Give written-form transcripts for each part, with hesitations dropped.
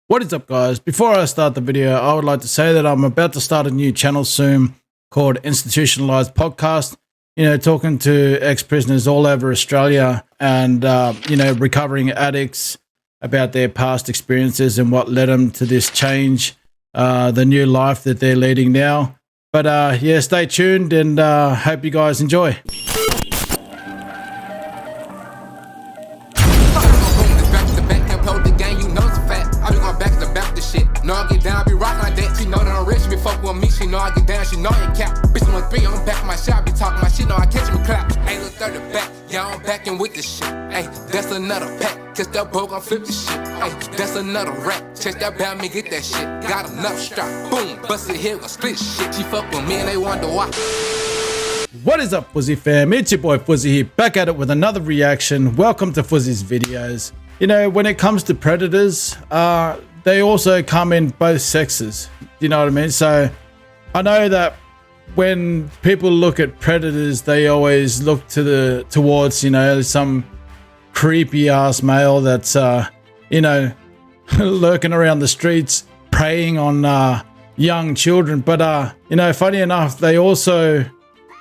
What is up, guys? Before I start the video, I would like to say that I'm about to start a new channel soon called Institutionalized Podcast. Talking to ex-prisoners all over Australia and, recovering addicts about their past experiences and what led them to this change, the new life that they're leading now. But yeah, stay tuned and hope you guys enjoy. No, I get down, be rockin' like that. She know that I'm rich, be fuck with me. She know I get down, she know I ain't cap. Bitch, I'm 3, I'm back in my shop, be talking my shit, know I catch me clap. Ain't look 30 back, yeah, I'm backing with this shit. Ayy, that's another pack, catch that broke, I'm flip this shit. Ayy, that's another rap, check that bad, me get that shit. Got another strap, boom, bust it here, gon' split shit. She fuck with me and they wonder why. What is up, Foozie fam? It's your boy Foozie here, back at it with another reaction. Welcome to Foozie's videos. When it comes to predators, they also come in both sexes. You know what I mean? So I know that when people look at predators, they always look towards some creepy ass male that's lurking around the streets preying on young children. But funny enough, they also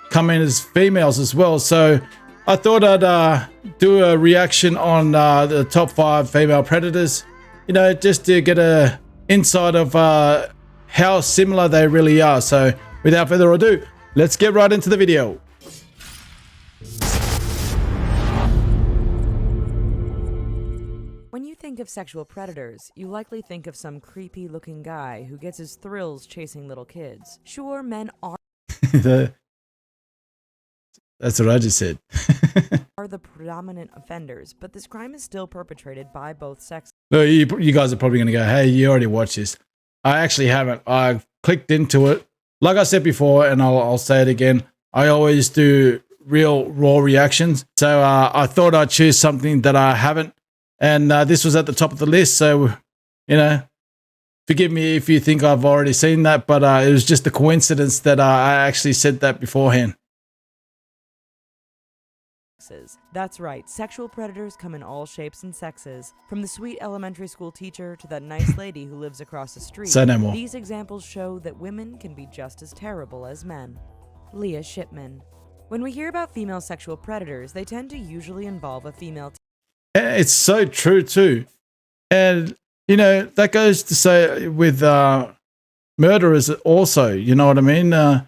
come in as females as well. So I thought I'd do a reaction on the top 5 female predators. Just to get a insight of how similar they really are. So without further ado, let's get right into the video. When you think of sexual predators, you likely think of some creepy looking guy who gets his thrills chasing little kids. Sure, men are That's what I just said. are the predominant offenders, but this crime is still perpetrated by both sexes. No, you guys are probably going to go, hey, you already watched this. I actually haven't. I clicked into it. Like I said before, and I'll say it again, I always do real raw reactions. So I thought I'd choose something that I haven't. And this was at the top of the list. So, forgive me if you think I've already seen that, but it was just a coincidence that I actually said that beforehand. That's right, sexual predators come in all shapes and sexes. From the sweet elementary school teacher to that nice lady who lives across the street. Say no more. These examples show that women can be just as terrible as men. Leah Shipman. When we hear about female sexual predators, they tend to usually involve a female. It's so true too. And, that goes to say with murderers also, you know what I mean?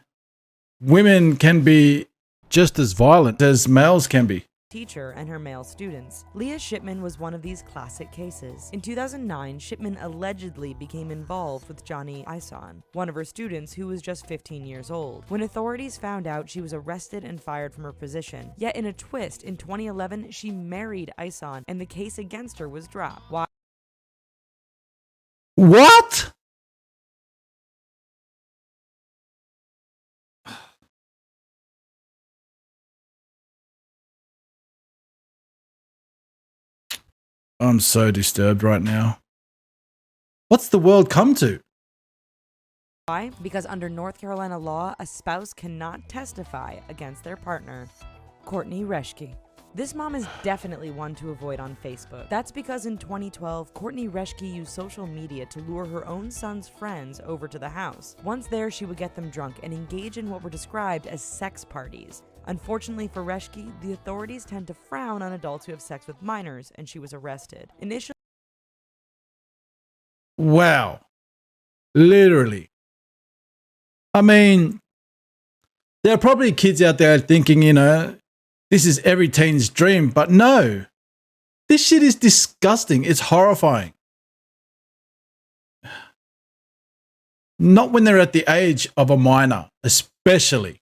Women can be just as violent as males can be. Teacher and her male students. Leah Shipman was one of these classic cases. In 2009, Shipman allegedly became involved with Johnny Ison, one of her students who was just 15 years old. When authorities found out, she was arrested and fired from her position. Yet in a twist, in 2011, she married Ison and the case against her was dropped. Why? What? I'm so disturbed right now. What's the world come to? Why? Because under North Carolina law, a spouse cannot testify against their partner. Courtney Reschke. This mom is definitely one to avoid on Facebook. That's because in 2012, Courtney Reschke used social media to lure her own son's friends over to the house. Once there, she would get them drunk and engage in what were described as sex parties. Unfortunately for Reschke, the authorities tend to frown on adults who have sex with minors, and she was arrested. Initially, wow. Literally. I mean, there are probably kids out there thinking, this is every teen's dream, but no. This shit is disgusting. It's horrifying. Not when they're at the age of a minor, especially.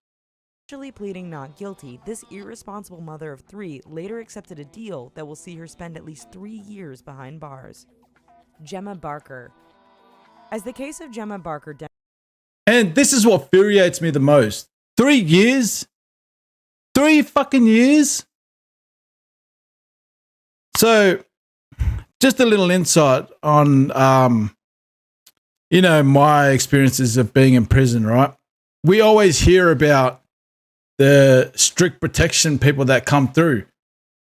pleading not guilty, this irresponsible mother of 3 later accepted a deal that will see her spend at least 3 years behind bars. Gemma Barker. As the case of Gemma Barker... And this is what infuriates me the most. 3 years? 3 fucking years? So, just a little insight on, my experiences of being in prison, right? We always hear about the strict protection people that come through.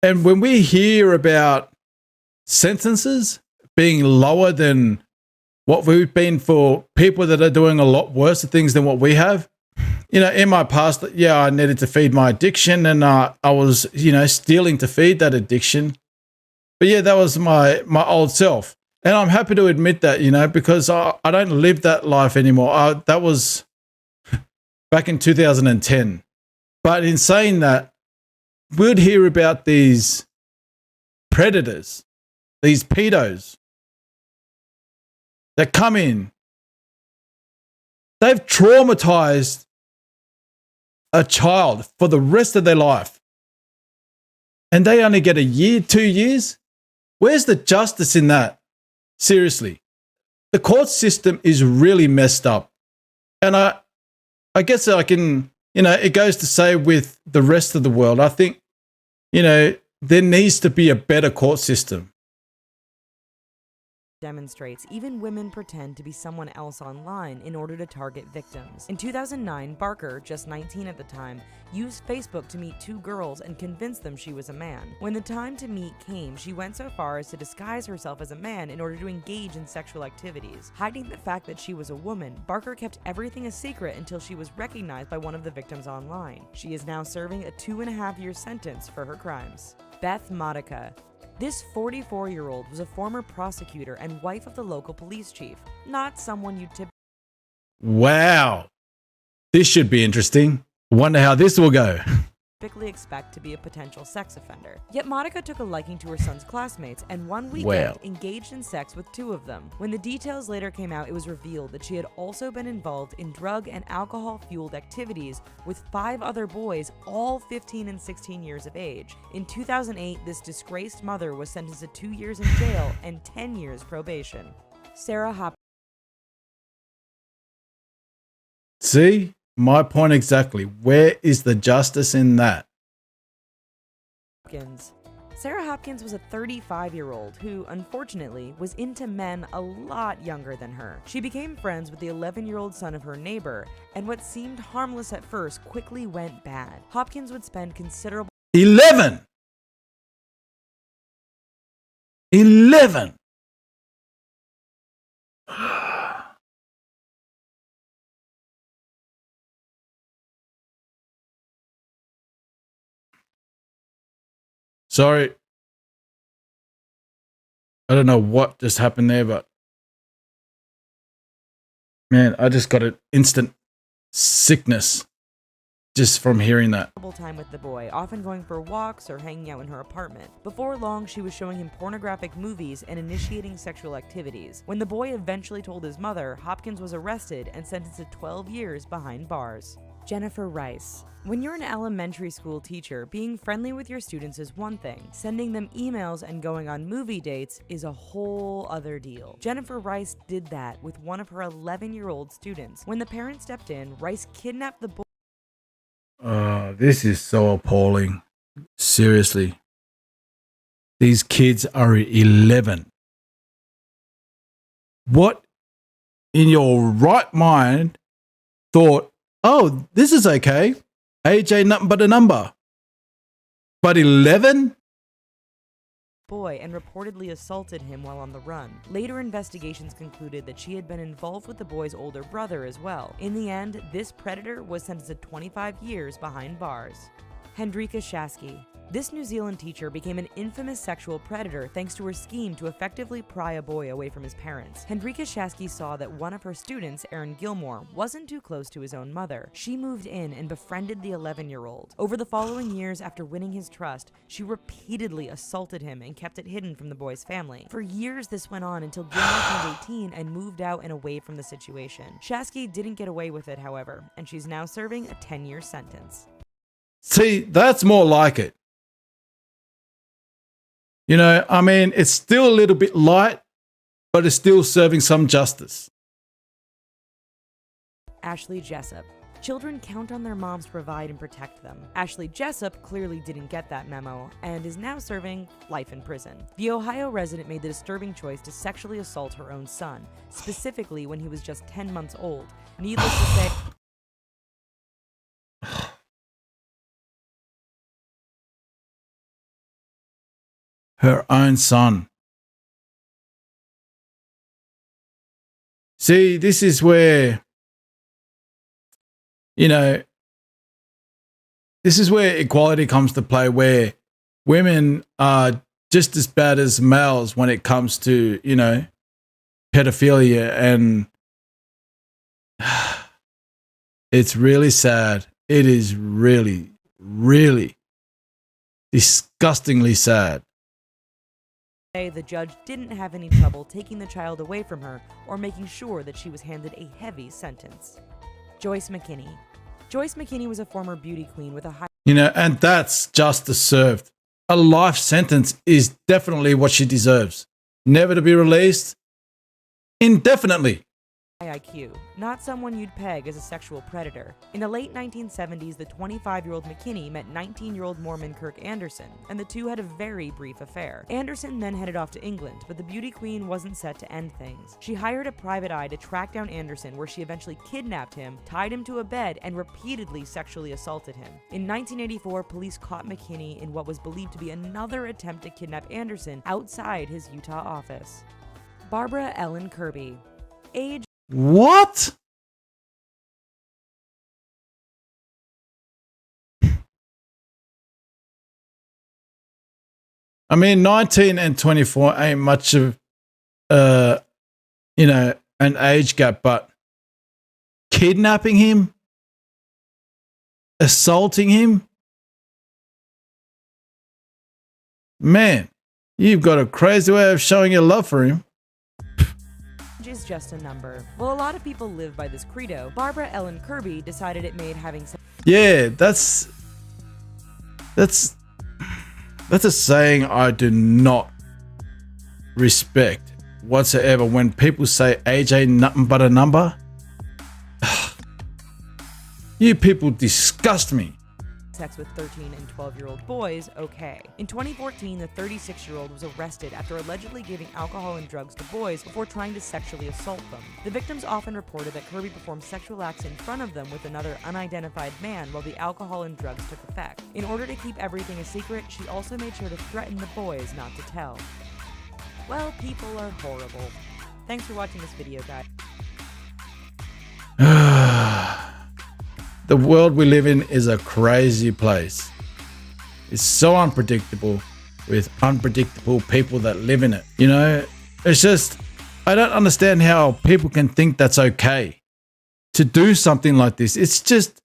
And when we hear about sentences being lower than what we've been for people that are doing a lot worse things than what we have. You know, in my past, yeah, I needed to feed my addiction, and I was, you know, stealing to feed that addiction. But yeah, that was my old self. And I'm happy to admit that, you know, because I don't live that life anymore. That was back in 2010. But in saying that, we'd hear about these predators, these pedos that come in. They've traumatized a child for the rest of their life. And they only get a year, 2 years? Where's the justice in that? Seriously. The court system is really messed up. And I guess I can, you know, it goes to say with the rest of the world, I think, you know, there needs to be a better court system. Demonstrates even women pretend to be someone else online in order to target victims. In 2009, Barker, just 19 at the time, used Facebook to meet two girls and convince them she was a man. When the time to meet came, she went so far as to disguise herself as a man in order to engage in sexual activities. Hiding the fact that she was a woman, Barker kept everything a secret until she was recognized by one of the victims online. She is now serving a 2.5-year sentence for her crimes. Beth Modica. This 44-year-old was a former prosecutor and wife of the local police chief, not someone you'd Wow. This should be interesting. Wonder how this will go. typically expect to be a potential sex offender. Yet Monica took a liking to her son's classmates and one weekend engaged in sex with two of them. When the details later came out, it was revealed that she had also been involved in drug and alcohol-fueled activities with 5 other boys, all 15 and 16 years of age. In 2008, this disgraced mother was sentenced to 2 years in jail and 10 years probation. Sarah Hopkins. See? My point exactly. Where is the justice in that? Sarah Hopkins was a 35-year-old who, unfortunately, was into men a lot younger than her. She became friends with the 11-year-old son of her neighbor, and what seemed harmless at first quickly went bad. Hopkins would spend considerable 11! Sorry. I don't know what just happened there, but man, I just got an instant sickness just from hearing that. time with the boy, often going for walks or hanging out in her apartment. Before long, she was showing him pornographic movies and initiating sexual activities. When the boy eventually told his mother, Hopkins was arrested and sentenced to 12 years behind bars. Jennifer Rice. When you're an elementary school teacher, being friendly with your students is one thing. Sending them emails and going on movie dates is a whole other deal. Jennifer Rice did that with one of her 11-year-old students. When the parent stepped in, Rice kidnapped the boy. This is so appalling. Seriously. These kids are 11. What in your right mind thought, oh, this is okay. Age ain't nothing but a number. But 11? Boy and reportedly assaulted him while on the run. Later investigations concluded that she had been involved with the boy's older brother as well. In the end, this predator was sentenced to 25 years behind bars. Hendrika Shasky. This New Zealand teacher became an infamous sexual predator thanks to her scheme to effectively pry a boy away from his parents. Hendrika Shasky saw that one of her students, Aaron Gilmore, wasn't too close to his own mother. She moved in and befriended the 11-year-old. Over the following years after winning his trust, she repeatedly assaulted him and kept it hidden from the boy's family. For years this went on until Gilmore turned 18 and moved out and away from the situation. Shasky didn't get away with it, however, and she's now serving a 10-year sentence. See, that's more like it. You know, I mean, it's still a little bit light, but it's still serving some justice. Ashley Jessup. Children count on their moms to provide and protect them. Ashley Jessup clearly didn't get that memo and is now serving life in prison. The Ohio resident made the disturbing choice to sexually assault her own son, specifically when he was just 10 months old. Needless to say, her own son. See, this is where, you know, this is where equality comes to play, where women are just as bad as males when it comes to, you know, pedophilia. And it's really sad. It is really, really disgustingly sad. The judge didn't have any trouble taking the child away from her or making sure that she was handed a heavy sentence. Joyce McKinney. Joyce McKinney was a former beauty queen with a high... You know, and that's justice served. A life sentence is definitely what she deserves. Never to be released indefinitely. IQ, not someone you'd peg as a sexual predator. In the late 1970s, the 25-year-old McKinney met 19-year-old Mormon Kirk Anderson, and the two had a very brief affair. Anderson then headed off to England, but the beauty queen wasn't set to end things. She hired a private eye to track down Anderson, where she eventually kidnapped him, tied him to a bed, and repeatedly sexually assaulted him. In 1984, police caught McKinney in what was believed to be another attempt to kidnap Anderson outside his Utah office. Barbara Ellen Kirby. Age... What? I mean, 19 and 24 ain't much of, you know, an age gap, but kidnapping him, assaulting him, man, you've got a crazy way of showing your love for him. Is just a number. While a lot of people live by this credo, Barbara Ellen Kirby decided it made having sex... Yeah, that's a saying I do not respect whatsoever. When people say age ain't nothing but a number, you people disgust me. Sex with 13 and 12-year-old boys, okay. In 2014, the 36-year-old was arrested after allegedly giving alcohol and drugs to boys before trying to sexually assault them. The victims often reported that Kirby performed sexual acts in front of them with another unidentified man while the alcohol and drugs took effect. In order to keep everything a secret, she also made sure to threaten the boys not to tell. Well, people are horrible. Thanks for watching this video, guys. The world we live in is a crazy place. It's so unpredictable with unpredictable people that live in it. You know, it's just, I don't understand how people can think that's okay to do something like this. It's just,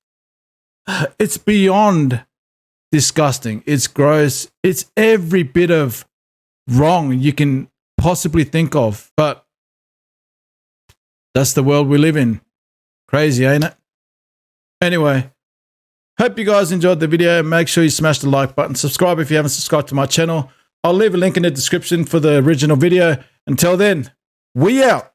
it's beyond disgusting. It's gross. It's every bit of wrong you can possibly think of. But that's the world we live in. Crazy, ain't it? Anyway, hope you guys enjoyed the video. Make sure you smash the like button. Subscribe if you haven't subscribed to my channel. I'll leave a link in the description for the original video. Until then, we out.